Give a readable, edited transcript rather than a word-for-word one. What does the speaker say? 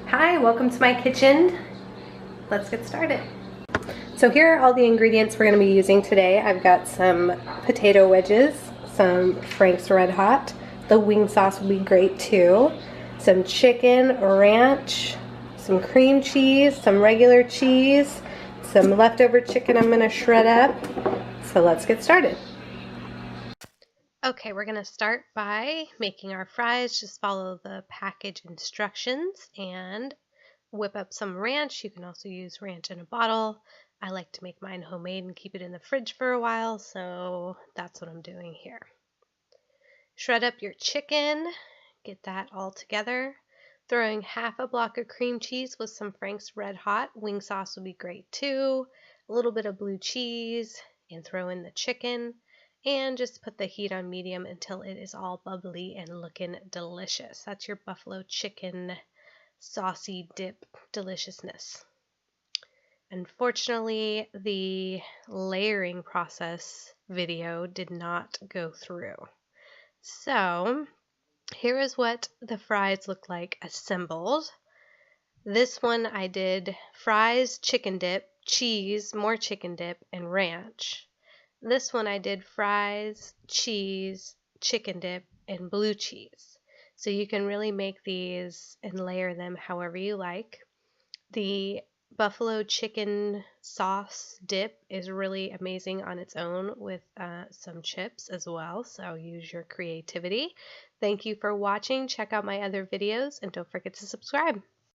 Hi, welcome to my kitchen. Let's get started. So here are all the ingredients we're going to be using today. I've got some potato wedges, some Frank's Red Hot. The wing sauce will be great too. Some chicken ranch, some cream cheese, some regular cheese, some leftover chicken I'm going to shred up. So let's get started. Okay, we're going to start by making our fries. Just follow the package instructions and whip up some ranch. You can also use ranch in a bottle. I like to make mine homemade and keep it in the fridge for a while, so that's what I'm doing here. Shred up your chicken, get that all together. Throwing half a block of cream cheese with some Frank's Red Hot. Wing sauce would be great too. A little bit of blue cheese, and throw in the chicken. And just put the heat on medium until it is all bubbly and looking delicious. That's your buffalo chicken saucy dip deliciousness. Unfortunately, the layering process video did not go through. So here is what the fries look like assembled. This one I did fries, chicken dip, cheese, more chicken dip, and ranch. This one I did fries, cheese, chicken dip, and blue cheese. So you can really make these and layer them however you like. The buffalo chicken sauce dip is really amazing on its own with some chips as well, so use your creativity. Thank you for watching. Check out my other videos and don't forget to subscribe.